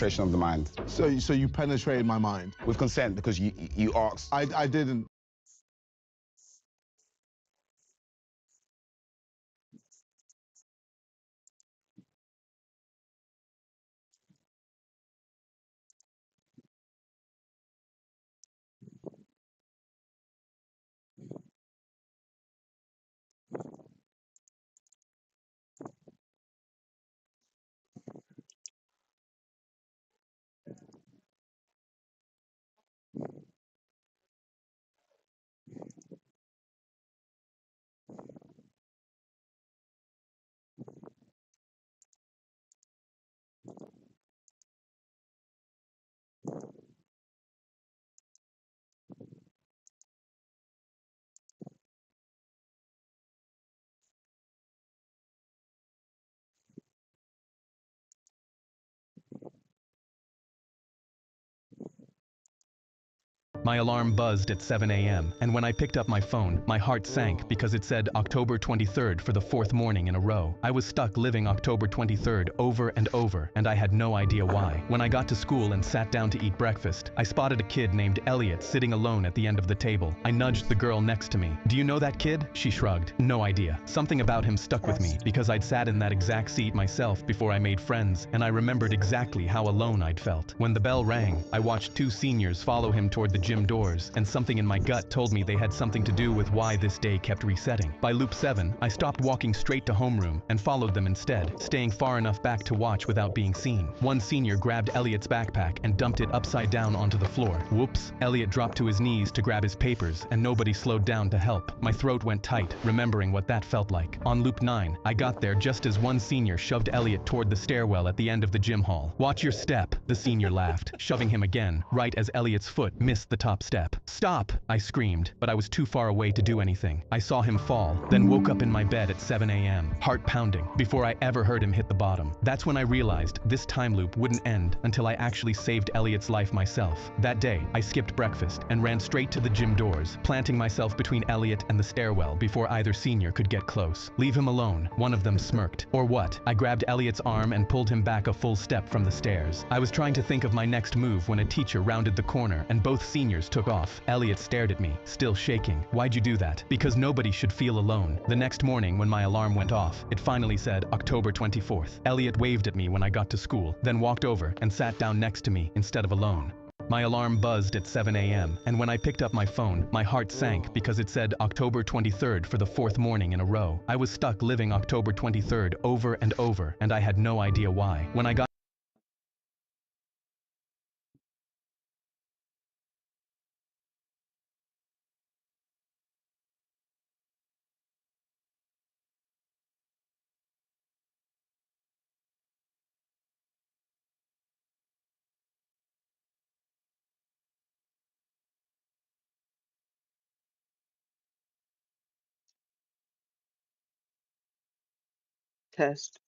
penetration of the mind. So you penetrated my mind? With consent, because you asked. I didn't. My alarm buzzed at 7 a.m., and when I picked up my phone, my heart sank because it said October 23rd for the fourth morning in a row. I was stuck living October 23rd over and over, and I had no idea why. When I got to school and sat down to eat breakfast, I spotted a kid named Elliot sitting alone at the end of the table. I nudged the girl next to me. "Do you know that kid?" She shrugged. "No idea." Something about him stuck with me because I'd sat in that exact seat myself before I made friends, and I remembered exactly how alone I'd felt. When the bell rang, I watched two seniors follow him toward the gym doors, and something in my gut told me they had something to do with why this day kept resetting. By loop 7, I stopped walking straight to homeroom and followed them instead, staying far enough back to watch without being seen. One senior grabbed Elliot's backpack and dumped it upside down onto the floor. Whoops! Elliot dropped to his knees to grab his papers, and nobody slowed down to help. My throat went tight, remembering what that felt like. On loop 9, I got there just as one senior shoved Elliot toward the stairwell at the end of the gym hall. "Watch your step," the senior laughed, shoving him again, right as Elliot's foot missed the top step. "Stop!" I screamed, but I was too far away to do anything. I saw him fall, then woke up in my bed at 7 a.m., heart pounding, before I ever heard him hit the bottom. That's when I realized this time loop wouldn't end until I actually saved Elliot's life myself. That day, I skipped breakfast and ran straight to the gym doors, planting myself between Elliot and the stairwell before either senior could get close. "Leave him alone," one of them smirked. "Or what?" I grabbed Elliot's arm and pulled him back a full step from the stairs. I was trying to think of my next move when a teacher rounded the corner and both seniors took off. Elliot stared at me, still shaking. "Why'd you do that?" "Because nobody should feel alone." The next morning when my alarm went off, it finally said October 24th. Elliot waved at me when I got to school, then walked over and sat down next to me instead of alone. My alarm buzzed at 7 a.m., and when I picked up my phone, my heart sank because it said October 23rd for the fourth morning in a row. I was stuck living October 23rd over and over, and I had no idea why. When I got Test.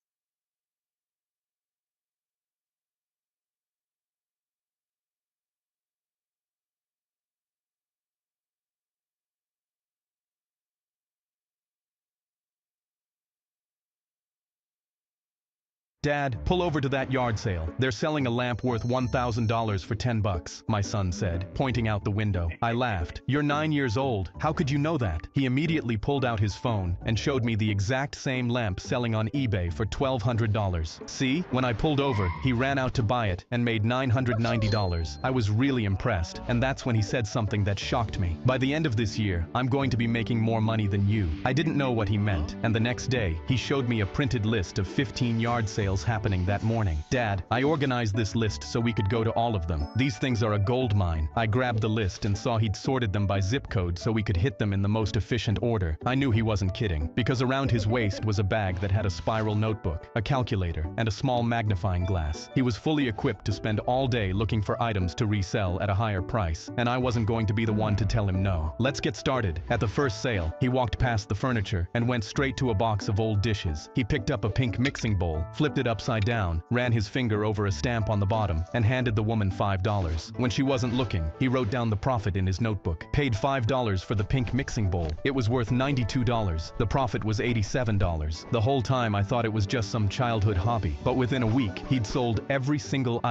"Dad, pull over to that yard sale. They're selling a lamp worth $1,000 for $10, my son said, pointing out the window. I laughed. "You're 9 years old. How could you know that?" He immediately pulled out his phone and showed me the exact same lamp selling on eBay for $1,200. "See? When I pulled over, he ran out to buy it and made $990. I was really impressed, and that's when he said something that shocked me. "By the end of this year, I'm going to be making more money than you." I didn't know what he meant, and the next day, he showed me a printed list of 15 yard sales happening that morning. "Dad, I organized this list so we could go to all of them. These things are a gold mine." I grabbed the list and saw he'd sorted them by zip code so we could hit them in the most efficient order. I knew he wasn't kidding, because around his waist was a bag that had a spiral notebook, a calculator, and a small magnifying glass. He was fully equipped to spend all day looking for items to resell at a higher price, and I wasn't going to be the one to tell him no. "Let's get started." At the first sale, he walked past the furniture and went straight to a box of old dishes. He picked up a pink mixing bowl, flipped it upside down, ran his finger over a stamp on the bottom, and handed the woman $5. When she wasn't looking, he wrote down the profit in his notebook. Paid $5 for the pink mixing bowl. It was worth $92. The profit was $87. The whole time I thought it was just some childhood hobby, but within a week, he'd sold every single item